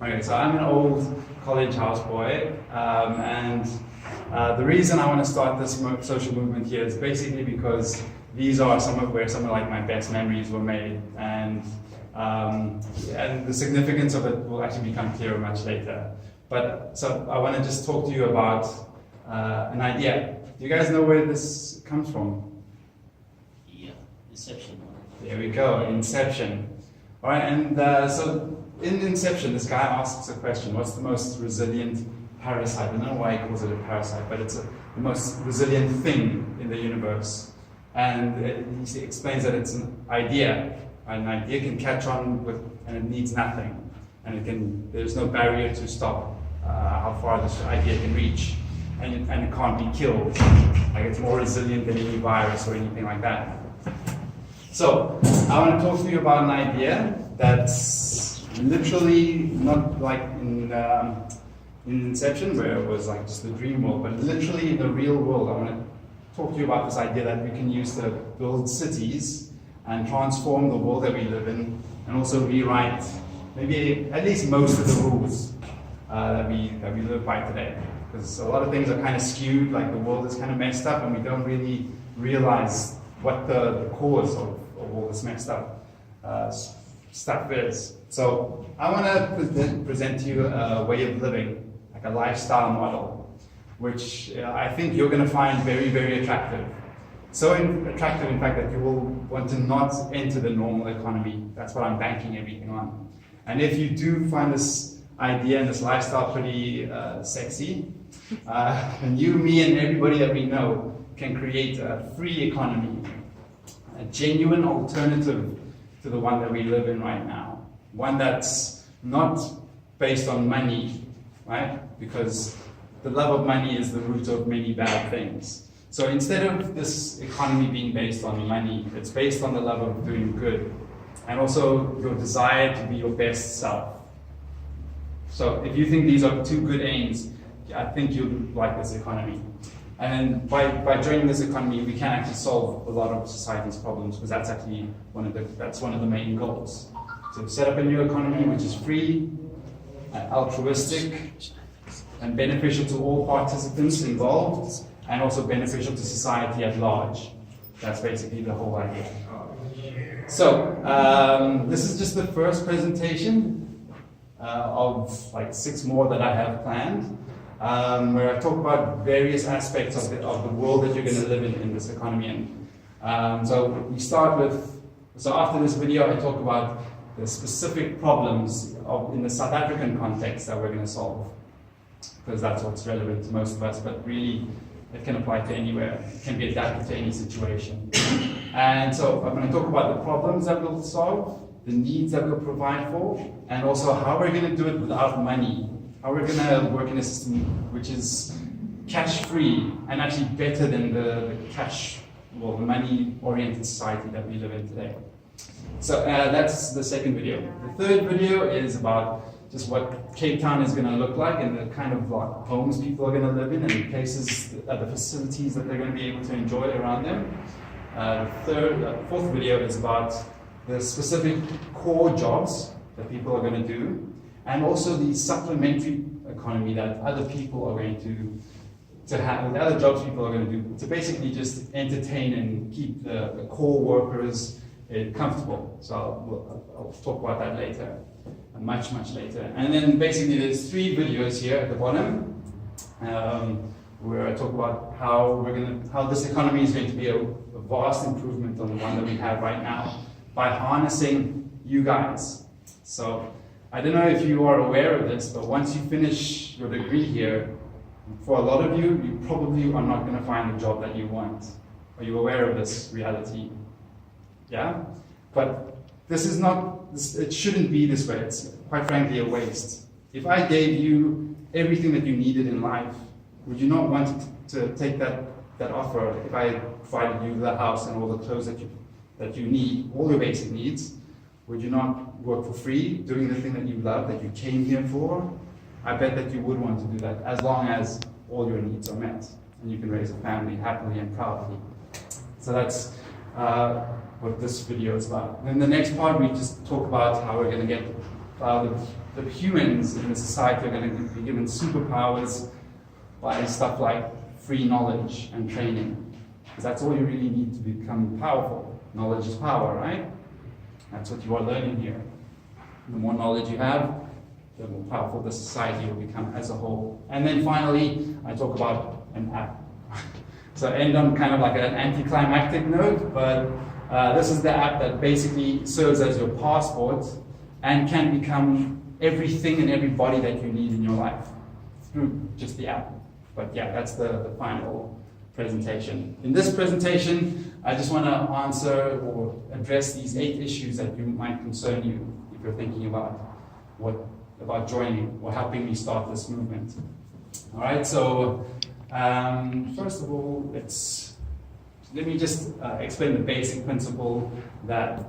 Okay, so I'm an old college houseboy, and the reason I want to start this social movement here is basically because these are where some of like my best memories were made, and the significance of it will actually become clearer much later. But so I want to just talk to you about an idea. Do you guys know where this comes from? Yeah, Inception. There we go, Inception. All right, and so in Inception, this guy asks a question: what's the most resilient parasite? I don't know why he calls it a parasite, but it's the most resilient thing in the universe. And he explains that it's an idea. An idea can catch on with, and it needs nothing, and there's no barrier to stop how far this idea can reach, and it can't be killed. Like, it's more resilient than any virus or anything like that. So I want to talk to you about an idea that's literally not like in Inception, where it was like just the dream world, but literally in the real world. I want to talk to you about this idea that we can use to build cities and transform the world that we live in, and also rewrite maybe at least most of the rules that we live by today. Because a lot of things are kind of skewed, like the world is kind of messed up, and we don't really realize what the cause of all this messed up stuff is. So I want to present to you a way of living, like a lifestyle model, which I think you're going to find very, very attractive. So attractive, in fact, that you will want to not enter the normal economy. That's what I'm banking everything on. And if you do find this idea and this lifestyle pretty sexy, then you, me, and everybody that we know can create a free economy, a genuine alternative to the one that we live in right now. One that's not based on money, right? Because the love of money is the root of many bad things. So instead of this economy being based on money, it's based on the love of doing good, and also your desire to be your best self. So if you think these are two good aims, I think you'll like this economy. And by joining this economy, we can actually solve a lot of society's problems, because that's actually one of the main goals. So set up a new economy which is free, altruistic, and beneficial to all participants involved, and also beneficial to society at large. That's basically the whole idea. So this is just the first presentation of like 6 more that I have planned. Where I talk about various aspects of the world that you're going to live in this economy. And so we start with, so after this video I talk about the specific problems in the South African context that we're going to solve, because that's what's relevant to most of us, but really it can apply to anywhere. It can be adapted to any situation. And so I'm going to talk about the problems that we'll solve, the needs that we'll provide for, and also how we're going to do it without money. How we're going to work in a system which is cash-free and actually better than the money-oriented society that we live in today. So that's the second video. The third video is about just what Cape Town is going to look like, and the kind of like homes people are going to live in, and the places, the facilities that they're going to be able to enjoy around them. Fourth video is about the specific core jobs that people are going to do, and also the supplementary economy that other people are going to have, the other jobs people are going to do, to basically just entertain and keep the core workers comfortable. So I'll talk about that later, much later. And then basically there's 3 videos here at the bottom, where I talk about how this economy is going to be a vast improvement on the one that we have right now by harnessing you guys. So I don't know if you are aware of this, but once you finish your degree here, for a lot of you, you probably are not going to find the job that you want. Are you aware of this reality? Yeah? But this is not, it shouldn't be this way. It's quite frankly a waste. If I gave you everything that you needed in life, would you not want to take that offer if I provided you the house and all the clothes that you need, all your basic needs? Would you not work for free, doing the thing that you love, that you came here for? I bet that you would want to do that, as long as all your needs are met, and you can raise a family happily and proudly. So that's what this video is about. In the next part, we just talk about how we're going to get the humans in the society are going to be given superpowers by stuff like free knowledge and training. Because that's all you really need to become powerful. Knowledge is power, right? That's what you are learning here. The more knowledge you have, the more powerful the society will become as a whole. And then finally, I talk about an app. So I end on kind of like an anticlimactic note, but this is the app that basically serves as your passport and can become everything and everybody that you need in your life through just the app. But yeah, that's the final presentation. In this presentation, I just want to answer or address these 8 issues that might concern you if you're thinking about joining or helping me start this movement. All right, so first of all, let me just explain the basic principle that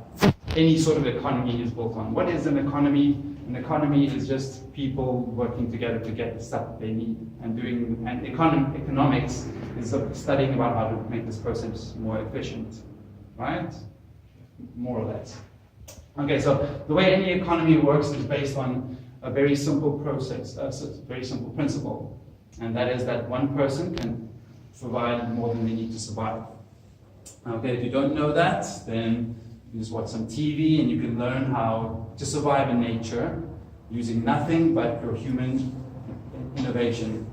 any sort of economy is built on. What is an economy? An economy is just people working together to get the stuff that they need. And economics is studying about how to make this process more efficient, right? More or less. Okay, so the way any economy works is based on a very simple process, a very simple principle. And that is that one person can provide more than they need to survive. Okay, if you don't know that, then you just watch some TV and you can learn how to survive in nature using nothing but your human innovation,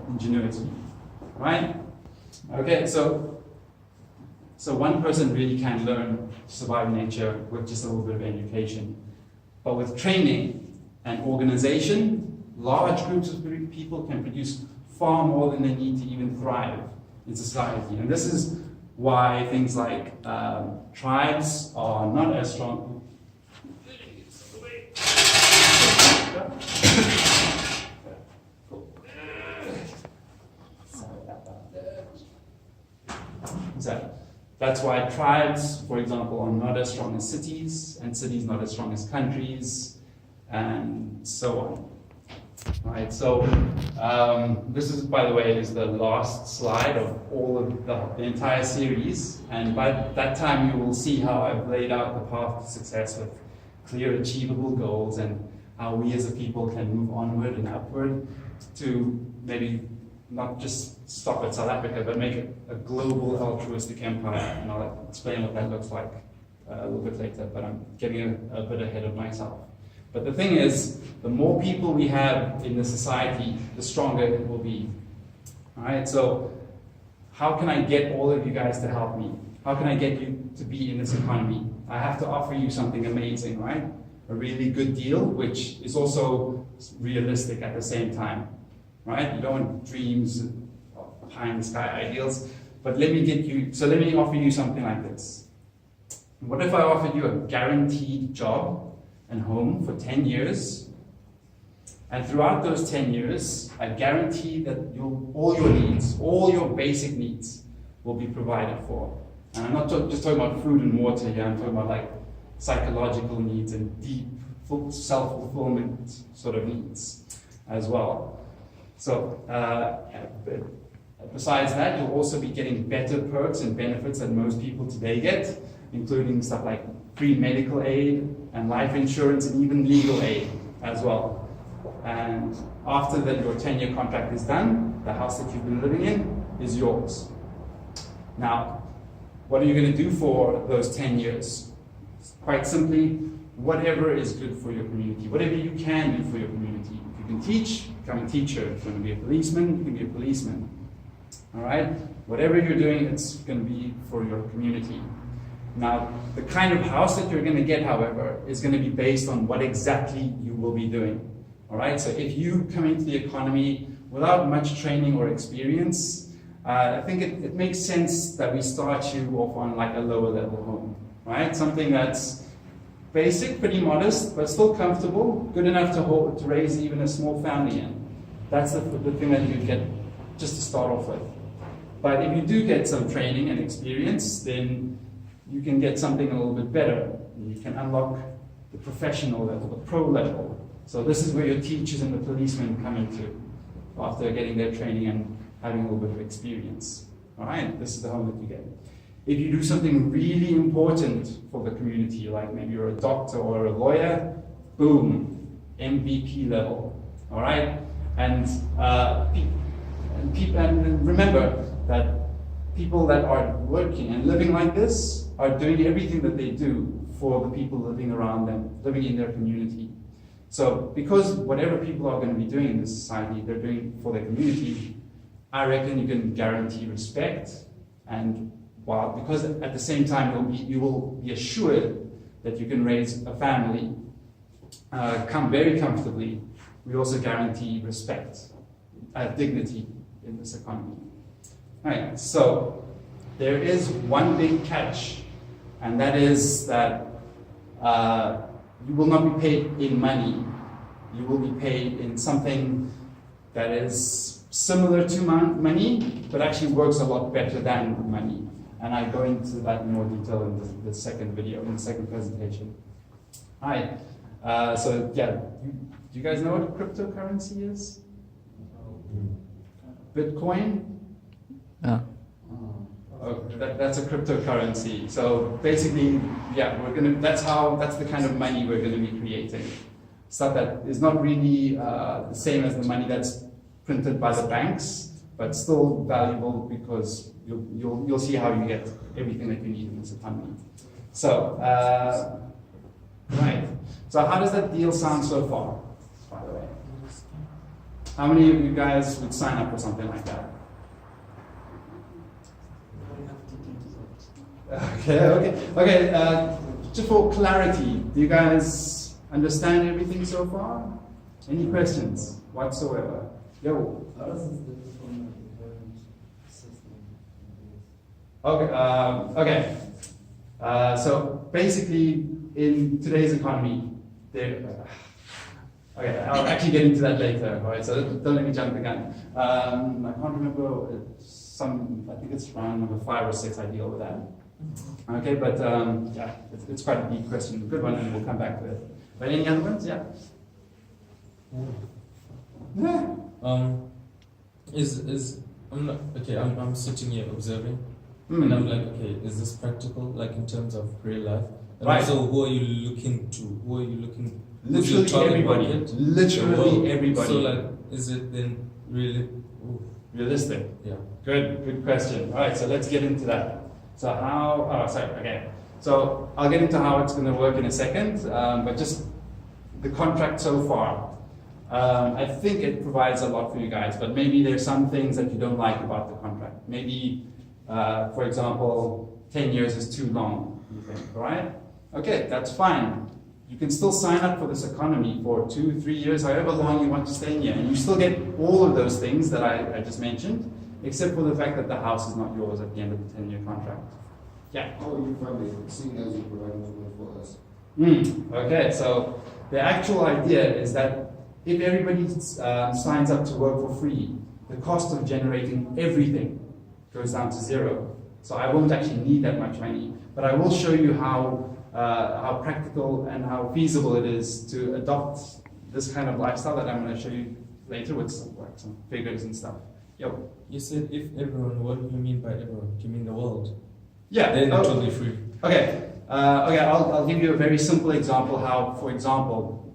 ingenuity, right? Okay, so one person really can learn to survive in nature with just a little bit of education. But with training and organization, large groups of people can produce far more than they need to even thrive in society. And this is why things like tribes are not as strong. So that's why tribes, for example, are not as strong as cities, and cities not as strong as countries, and so on. Right, so this is, by the way, is the last slide of all of the entire series, and by that time you will see how I've laid out the path to success with clear, achievable goals, and how we as a people can move onward and upward to maybe not just stop at South Africa, but make it a global altruistic empire, and I'll explain what that looks like a little bit later, but I'm getting a bit ahead of myself. But the thing is, the more people we have in the society, the stronger it will be. All right, so how can I get all of you guys to help me? How can I get you to be in this economy? I have to offer you something amazing, right? A really good deal, which is also realistic at the same time, right? You don't want dreams of pie-in-the-sky ideals, but let me offer you something like this. What if I offered you a guaranteed job and home for 10 years, and throughout those 10 years, I guarantee that all your needs, all your basic needs will be provided for. And I'm not just talking about food and water here, I'm talking about like psychological needs and deep self-fulfillment sort of needs as well. So besides that, you'll also be getting better perks and benefits than most people today get, including stuff like free medical aid and life insurance and even legal aid as well. And after your 10-year contract is done, the house that you've been living in is yours. Now, what are you going to do for those 10 years? Quite simply, whatever is good for your community, whatever you can do for your community. If you can teach, become a teacher. If you want to be a policeman, you can be a policeman. All right? Whatever you're doing, it's going to be for your community. Now, the kind of house that you're going to get, however, is going to be based on what exactly you will be doing. All right? So if you come into the economy without much training or experience, I think it makes sense that we start you off on like a lower level home, right? Something that's basic, pretty modest, but still comfortable, good enough to raise even a small family in. That's the thing that you get just to start off with. But if you do get some training and experience, then you can get something a little bit better. You can unlock the professional level, the pro level. So this is where your teachers and the policemen come into after getting their training and having a little bit of experience. All right, this is the home that you get. If you do something really important for the community, like maybe you're a doctor or a lawyer, boom, MVP level. All right, and remember that people that are working and living like this are doing everything that they do for the people living around them, living in their community. So because whatever people are going to be doing in this society, they're doing for their community, I reckon you can guarantee respect, and because at the same time you will be assured that you can raise a family, come very comfortably. We also guarantee respect, dignity in this economy. All right, so there is one big catch, and that is that you will not be paid in money. You will be paid in something that is similar to money, but actually works a lot better than money. And I go into that in more detail in the second video, in the second presentation. All right, so yeah, do you guys know what cryptocurrency is? Bitcoin? Yeah. Oh, that's a cryptocurrency. So basically, yeah, that's the kind of money we're gonna be creating. Stuff that is not really the same as the money that's printed by the banks, but still valuable because you'll see how you get everything that you need in this economy. So, right. So how does that deal sound so far, by the way? How many of you guys would sign up for something like that? Okay. Just for clarity, do you guys understand everything so far? Any questions whatsoever? Yo. How does this differ from the current system? Okay. So basically, in today's economy, I'll actually get into that later. All right, so don't let me jump the gun. I can't remember I think it's round number 5 or 6. I deal with that. Okay, but yeah, it's quite a deep question, good one, and we'll come back to it. But any other ones? Yeah. Yeah. I'm sitting here observing, and I'm like, okay, is this practical, like in terms of real life? And right. also, who are you looking to? Who are you looking? Literally everybody. Literally everybody. So, like, is it then really realistic? Yeah. Good question. All right, so let's get into that. So So I'll get into how it's going to work in a second, but just the contract so far. I think it provides a lot for you guys, but maybe there's some things that you don't like about the contract. Maybe, for example, 10 years is too long, you think, all right? Okay, that's fine. You can still sign up for this economy for 2-3 years, however long you want to stay in here, and you still get all of those things that I just mentioned, except for the fact that the house is not yours at the end of the 10-year contract. Yeah? How are you funding, seeing as you're providing for us? Okay, so the actual idea is that if everybody signs up to work for free, the cost of generating everything goes down to 0. So I won't actually need that much money, but I will show you how practical and how feasible it is to adopt this kind of lifestyle that I'm going to show you later with some figures and stuff. Yo. You said if everyone, what do you mean by everyone? Do you mean the world? Yeah. Then totally free. Okay. I'll give you a very simple example how, for example,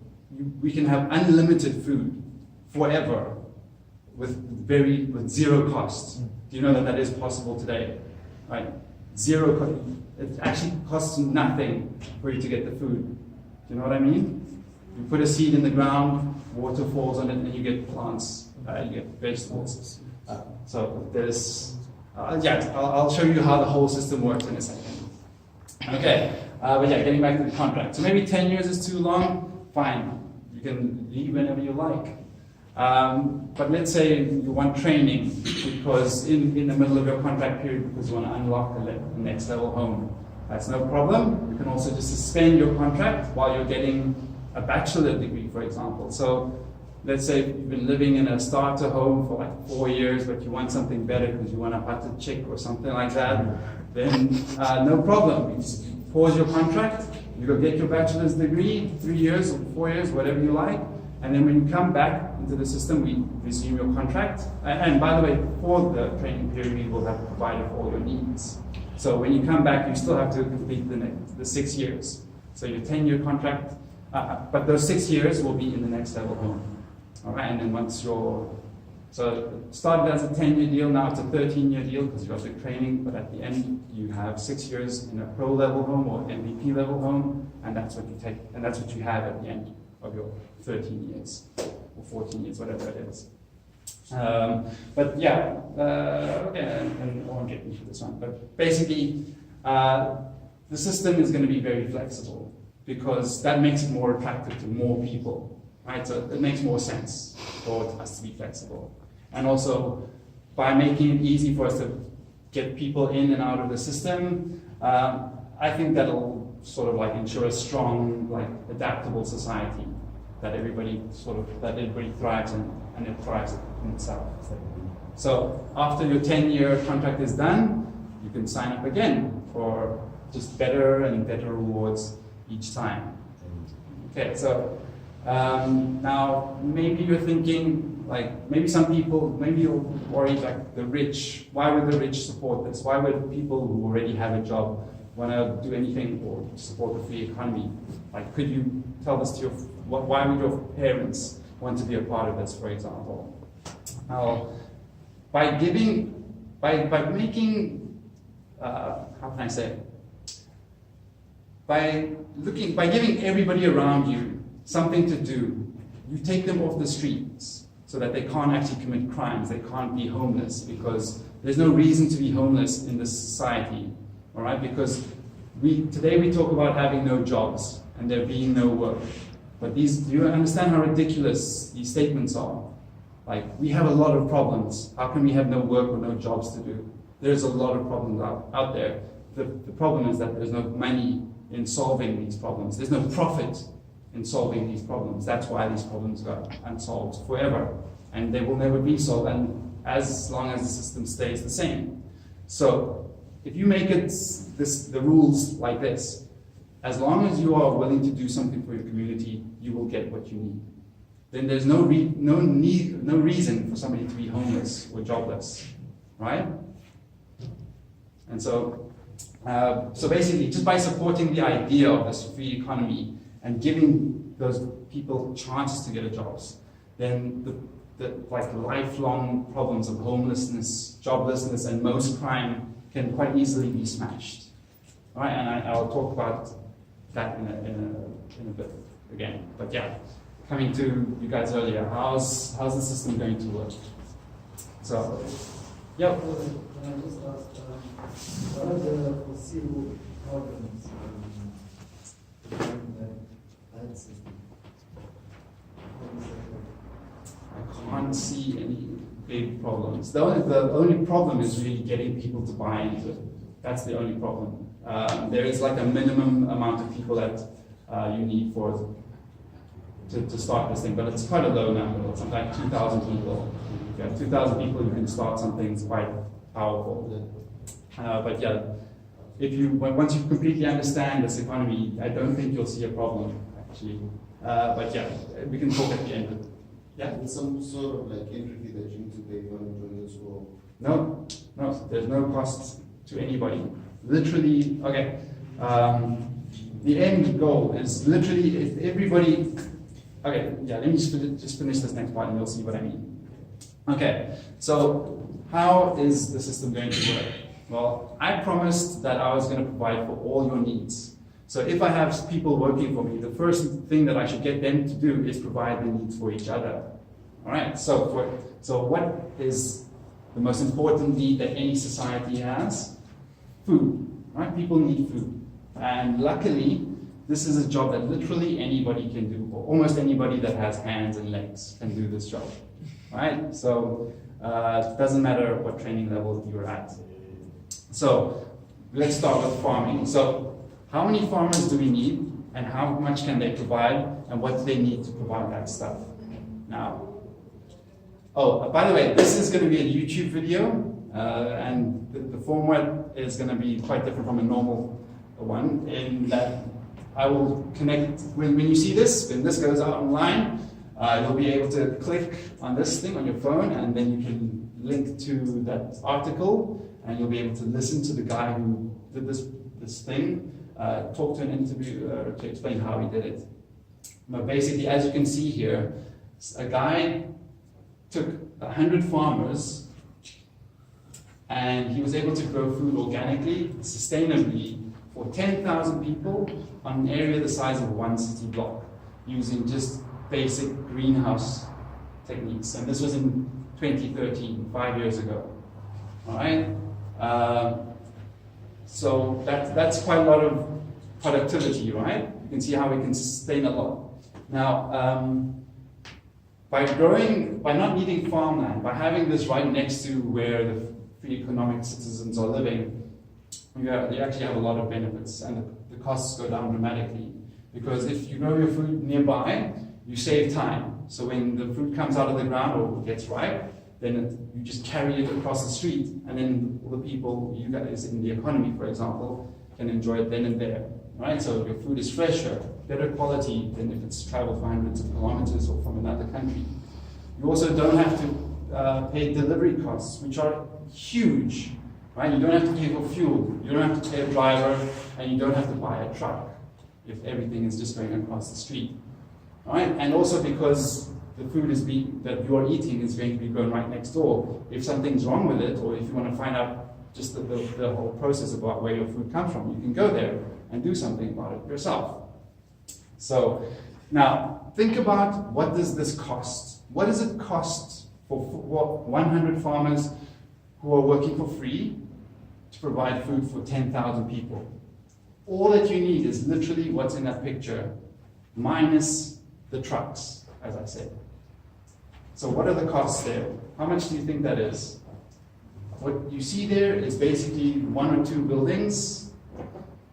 we can have unlimited food forever with zero cost. Do you know that is possible today? Right? Zero cost. It actually costs nothing for you to get the food. Do you know what I mean? You put a seed in the ground, water falls on it, and you get plants. You get vegetables. So there's, I'll show you how the whole system works in a second. Okay, but yeah, getting back to the contract. So maybe 10 years is too long, fine. You can leave whenever you like. But let's say you want training because in the middle of your contract period because you want to unlock the next level home. That's no problem. You can also just suspend your contract while you're getting a bachelor degree, for example. So let's say you've been living in a starter home for like 4 years, but you want something better because you want a butter chick or something like that, then no problem. You just pause your contract, you go get your bachelor's degree, 3 years or 4 years, whatever you like, and then when you come back into the system, we resume your contract. And by the way, for the training period, we will have provided for all your needs. So when you come back, you still have to complete the 6 years. So your 10-year contract, but those 6 years will be in the next level home. All right, and then once so it started as a 10-year deal, now it's a 13-year deal because you got the training, but at the end you have 6 years in a pro level home or MVP level home, and that's what you take, and that's what you have at the end of your 13 years or 14 years, whatever it is. But yeah, okay, and I won't get into this one, but basically the system is going to be very flexible because that makes it more attractive to more people, right? So it makes more sense for us to be flexible. And also, by making it easy for us to get people in and out of the system, I think that'll sort of like ensure a strong, like adaptable society that everybody thrives in, and it thrives in itself. So after your 10-year contract is done, you can sign up again for just better and better rewards each time. Okay, so now maybe you're thinking, like, maybe some people, maybe you're worried, like the rich, why would the rich support this? Why would people who already have a job want to do anything or support the free economy? Like, could you tell this to why would your parents want to be a part of this, for example? By making, how can I say, by giving everybody around you something to do, you take them off the streets so that they can't actually commit crimes, they can't be homeless, because there's no reason to be homeless in this society, all right? Because today we talk about having no jobs and there being no work. But do you understand how ridiculous these statements are? Like, we have a lot of problems. How can we have no work or no jobs to do? There's a lot of problems out there. The problem is that there's no money in solving these problems. There's no profit in solving these problems. That's why these problems go unsolved forever. And they will never be solved, and as long as the system stays the same. So if you make the rules like this, as long as you are willing to do something for your community, you will get what you need. Then there's no reason for somebody to be homeless or jobless, right? And so basically, just by supporting the idea of this free economy and giving those people chances to get jobs, then the lifelong problems of homelessness, joblessness, and most crime can quite easily be smashed. All right, and I'll talk about that in a bit again. But yeah, coming to you guys earlier, how's the system going to work? So, yeah. Can I just ask, what are the foreseeable problems in that system? I can't see any big problems. The only problem is really getting people to buy into it. That's the only problem. There is like a minimum amount of people that you need to start this thing, but it's quite a low number. It's something like 2,000 people. If you have 2,000 people, you can start something that's quite powerful. But yeah, once you completely understand this economy, I don't think you'll see a problem, actually. But yeah, we can talk at the end. Yeah? There's some sort of like entry fee that you need to pay for joining the school. No, there's no cost to anybody. Literally, okay. The end goal is literally if everybody. Okay, yeah. Let me just finish this next part, and you'll see what I mean. Okay, so how is the system going to work? Well, I promised that I was going to provide for all your needs. So if I have people working for me, the first thing that I should get them to do is provide the needs for each other. All right. So what is the most important need that any society has? Food. Right? People need food, and luckily, this is a job that literally anybody can do, or almost anybody that has hands and legs can do this job. Right? So it doesn't matter what training level you're at. So let's start with farming. So how many farmers do we need, and how much can they provide, and what do they need to provide that stuff? Now, by the way, this is going to be a YouTube video, and the format is going to be quite different from a normal one, in that I will connect, when you see this, when this goes out online, you'll be able to click on this thing on your phone, and then you can link to that article, and you'll be able to listen to the guy who did this thing, talk to an interviewer to explain how he did it. But basically, as you can see here, a guy took 100 farmers and he was able to grow food organically, sustainably, for 10,000 people on an area the size of one city block, using just basic greenhouse techniques. And this was in 2013, 5 years ago. All right? So that's quite a lot of productivity, right? You can see how we can sustain a lot. Now, by not needing farmland, by having this right next to where the free economic citizens are living, you actually have a lot of benefits, and the costs go down dramatically. Because if you grow your food nearby, you save time. So when the fruit comes out of the ground or gets ripe, then you just carry it across the street, and then all the people, you guys in the economy, for example, can enjoy it then and there. Right? So your food is fresher, better quality than if it's traveled for hundreds of kilometers or from another country. You also don't have to pay delivery costs, which are huge. Right? You don't have to pay for fuel, you don't have to pay a driver, and you don't have to buy a truck if everything is just going across the street. All right? And also because the food that you are eating is going to be grown right next door. If something's wrong with it, or if you want to find out just the whole process about where your food comes from, you can go there and do something about it yourself. So now think about, what does this cost? What does it cost for 100 farmers who are working for free to provide food for 10,000 people? All that you need is literally what's in that picture, minus the trucks, as I said. So what are the costs there? How much do you think that is? What you see there is basically 1 or 2 buildings,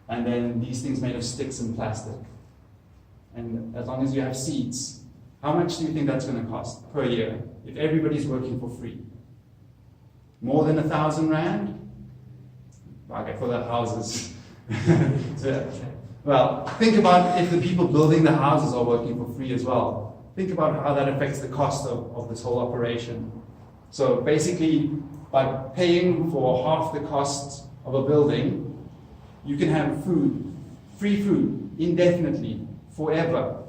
and then these things made of sticks and plastic. And as long as you have seats, how much do you think that's going to cost per year if everybody's working for free? More than 1,000 rand? Okay, for the houses. Well, think about if the people building the houses are working for free as well. Think about how that affects the cost of this whole operation. So basically, by paying for half the cost of a building, you can have food, free food, indefinitely, forever.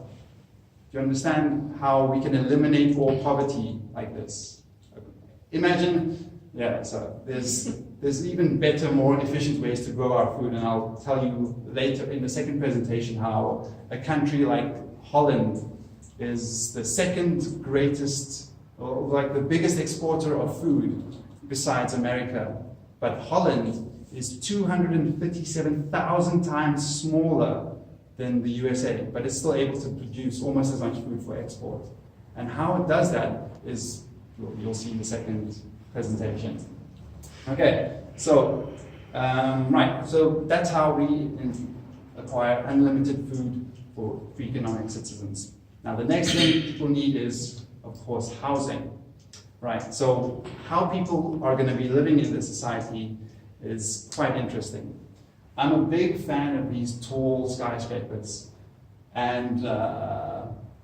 Do you understand how we can eliminate all poverty like this? Imagine, so there's even better, more efficient ways to grow our food, and I'll tell you later in the second presentation how a country like Holland is the second greatest, or like the biggest exporter of food besides America. But Holland is 257,000 times smaller than the USA, but it's still able to produce almost as much food for export. And how it does that is, you'll see in the second presentation. Okay, so, so that's how we acquire unlimited food for free economic citizens. Now the next thing people need is, of course, housing. Right, so how people are going to be living in this society is quite interesting. I'm a big fan of these tall skyscrapers, and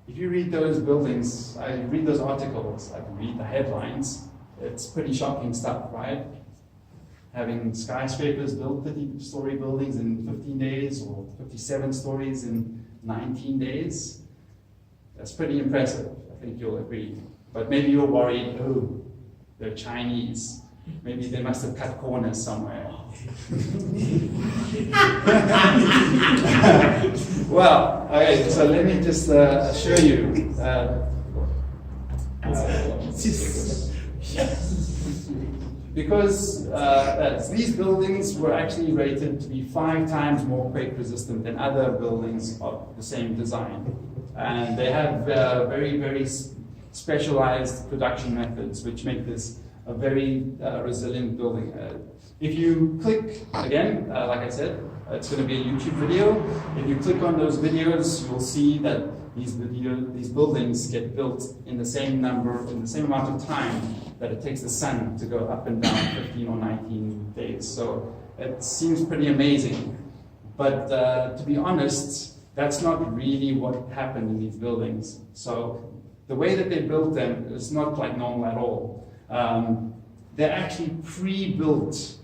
if you read those buildings, I read those articles, I read the headlines, it's pretty shocking stuff, right? Having skyscrapers build 50-story buildings in 15 days, or 57 stories in 19 days, that's pretty impressive, I think you'll agree. But maybe you're worried, oh, they're Chinese. Maybe they must have cut corners somewhere. Well, okay, so let me just show you. Because these buildings were actually rated to be 5 times more quake resistant than other buildings of the same design. And they have very, very specialized production methods which make this a very resilient building. If you click, again, like I said, it's going to be a YouTube video. If you click on those videos, you'll see that these buildings get built in the same amount of time that it takes the sun to go up and down 15 or 19 days. So it seems pretty amazing. But to be honest, that's not really what happened in these buildings. So the way that they built them is not like normal at all. They're actually pre-built,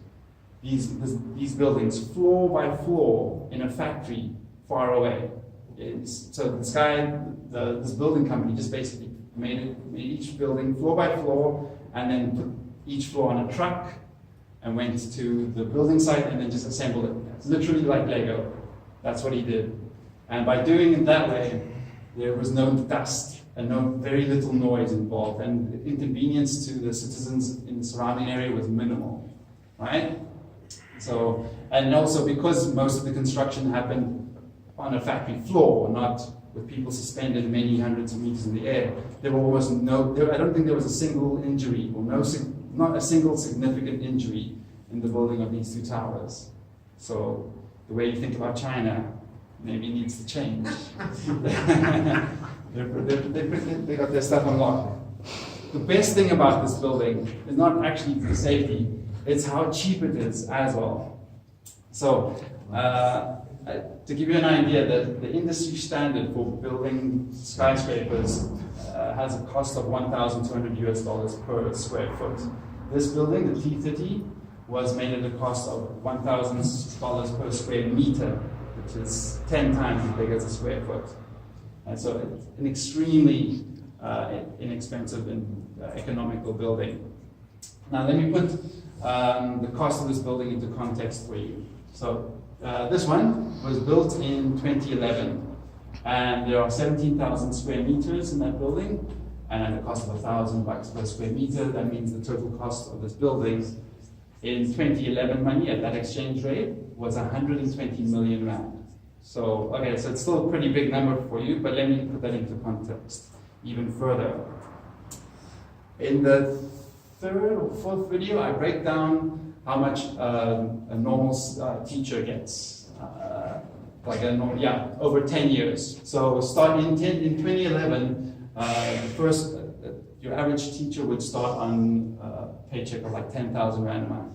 these buildings, floor by floor, in a factory far away. So this guy, this building company, just basically made each building floor by floor, and then put each floor on a truck, and went to the building site, and then just assembled it. It's literally like Lego. That's what he did. And by doing it that way, there was no dust and very little noise involved, and the inconvenience to the citizens in the surrounding area was minimal, right? So, and also because most of the construction happened on a factory floor, not with people suspended many hundreds of meters in the air, there were almost I don't think there was a single injury, or not a single significant injury in the building of these two towers. So the way you think about China maybe needs to change. They got their stuff on lock. The best thing about this building is not actually the safety, it's how cheap it is as well. So, to give you an idea, the industry standard for building skyscrapers has a cost of $1,200 per square foot. This building, the T30, was made at a cost of $1,000 per square meter, which is 10 times as big as a square foot. And so it's an extremely inexpensive and economical building. Now let me put the cost of this building into context for you. So this one was built in 2011, and there are 17,000 square meters in that building, and at a cost of $1,000 per square meter, that means the total cost of this building in 2011 money at that exchange rate was 120 million rand. So, okay, so it's still a pretty big number for you, but let me put that into context even further. In the third or fourth video, I break down how much a normal teacher gets, over 10 years. So start in 2011, your average teacher would start on a paycheck of like 10,000 rand a month.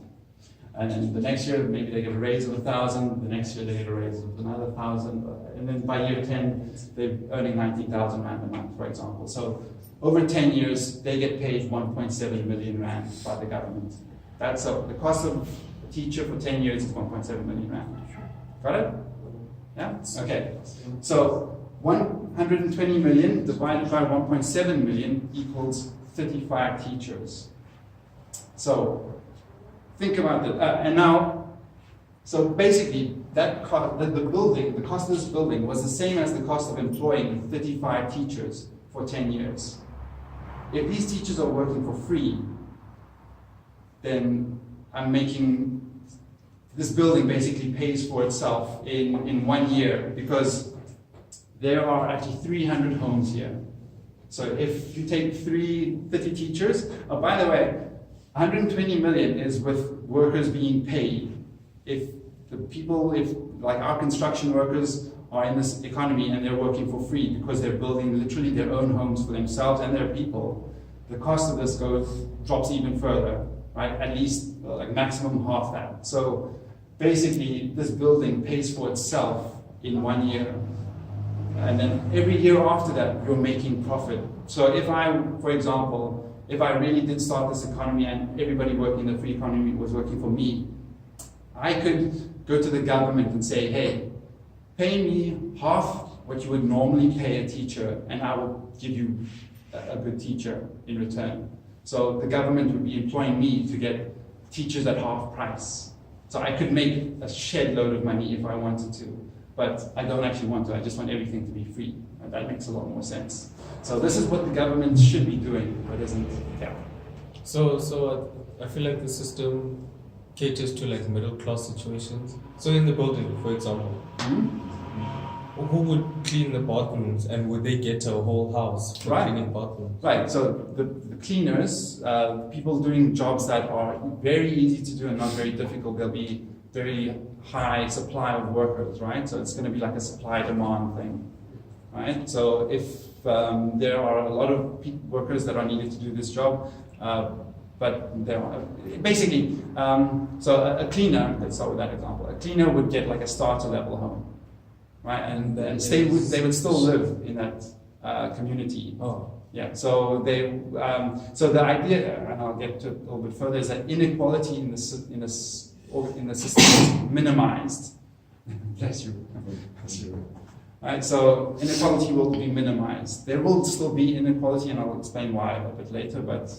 And then the next year, maybe they get a raise of 1,000. The next year, they get a raise of another 1,000. And then by year 10, they're earning 19,000 rand a month, for example. So over 10 years, they get paid 1.7 million rand by the government. That's so the cost of a teacher for 10 years is 1.7 million rand. Got it? Yeah? Okay. So 120 million divided by 1.7 million equals 35 teachers. So think about that. And now, so basically, the cost of this building was the same as the cost of employing 35 teachers for 10 years. If these teachers are working for free, then this building basically pays for itself in 1 year, because there are actually 300 homes here. So if you take 30 teachers, by the way, 120 million is with workers being paid. If like our construction workers are in this economy and they're working for free because they're building literally their own homes for themselves and their people, the cost of this drops even further, right? At least like maximum half that. So basically, this building pays for itself in 1 year. And then every year after that, you're making profit. So for example, if I really did start this economy and everybody working in the free economy was working for me, I could go to the government and say, hey, pay me half what you would normally pay a teacher, and I will give you a good teacher in return. So the government would be employing me to get teachers at half price. So I could make a shed load of money if I wanted to, but I don't actually want to. I just want everything to be free. And that makes a lot more sense. So this is what the government should be doing, but isn't. Yeah. So I feel like the system caters to like middle class situations. So in the building, for example, who would clean the bathrooms, and would they get a whole house for cleaning bathrooms? Right. So the cleaners, people doing jobs that are very easy to do and not very difficult, there'll be very high supply of workers, right? So it's going to be like a supply-demand thing, right? So if there are a lot of workers that are needed to do this job, but there are basically, so a cleaner, let's start with that example, a cleaner would get like a starter level home, right? And they would still live in that community. Oh. Yeah, so so the idea, and I'll get to it a little bit further, is that inequality in the system is minimized. Bless you. Bless you. Right, so inequality will be minimized. There will still be inequality, and I'll explain why a bit later, but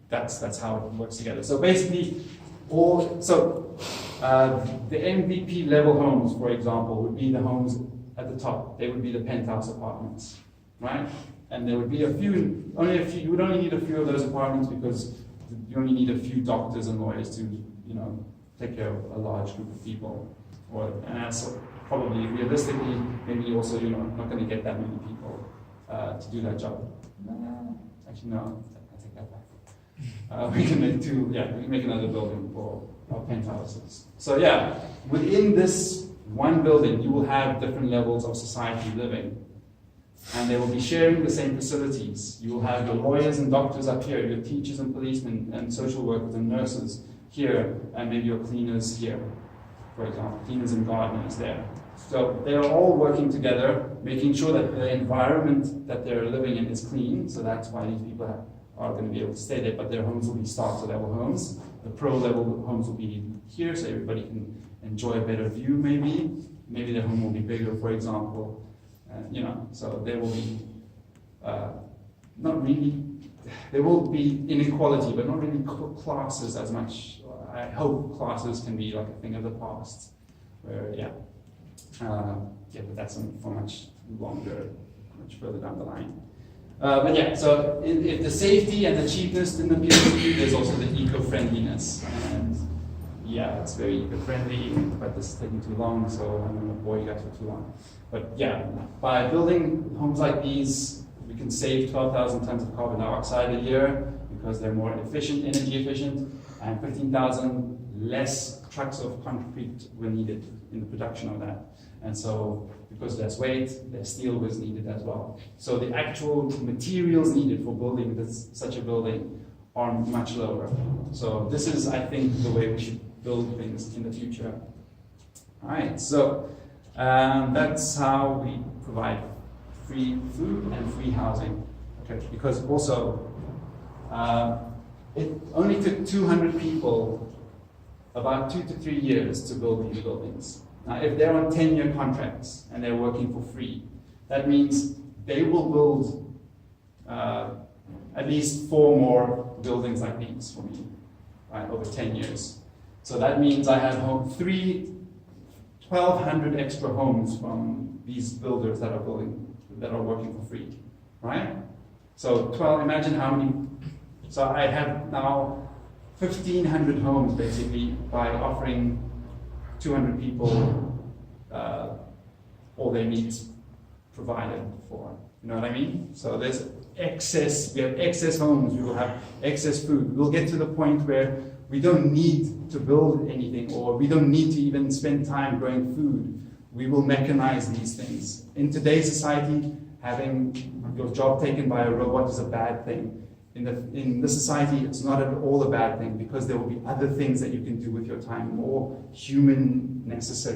that's how it works together. So basically, the MVP level homes, for example, would be the homes at the top. They would be the penthouse apartments, right? And there would be you would only need a few of those apartments because you only need a few doctors and lawyers to, take care of a large group of people. And that's probably realistically, maybe also you're not going to get that many people to do that job. Actually, no, I take that back. We can make another building for our penthouses. So yeah, within this one building, you will have different levels of society living. And they will be sharing the same facilities. You will have your lawyers and doctors up here, your teachers and policemen and social workers and nurses here, and maybe your cleaners here, for example, cleaners and gardeners there. So they're all working together, making sure that the environment that they're living in is clean. So that's why these people are going to be able to stay there, but their homes will be starter level homes. The pro level homes will be here, so everybody can enjoy a better view maybe. Maybe their home will be bigger, for example. So there will be there will be inequality, but not really classes as much. I hope classes can be like a thing of the past, where but that's for much longer, much further down the line. So if the safety and the cheapness in the PhD, there's also the eco-friendliness. And it's very eco-friendly, but this is taking too long, so I'm going to bore you guys for too long. But by building homes like these, we can save 12,000 tons of carbon dioxide a year because they're more efficient, energy efficient, and 15,000 less trucks of concrete were needed in the production of that. And so, because less weight, less steel was needed as well. So the actual materials needed for building such a building are much lower. So this is, I think, the way we should build things in the future. All right, so that's how we provide free food and free housing. Okay, because also it only took 200 people about 2 to 3 years to build these buildings. Now, if they're on 10-year contracts and they're working for free, that means they will build at least 4 more buildings like these for me, right, over 10 years. So that means I have 1,200 extra homes from these builders that are working for free, right? So imagine how many. So I have now 1,500 homes basically by offering 200 people all their needs provided for. You know what I mean? So there's excess. We have excess homes. We will have excess food. We'll get to the point where we don't need to build anything, or we don't need to even spend time growing food. We will mechanize these things. In today's society, having your job taken by a robot is a bad thing. In this society, it's not at all a bad thing, because there will be other things that you can do with your time, more human necessary.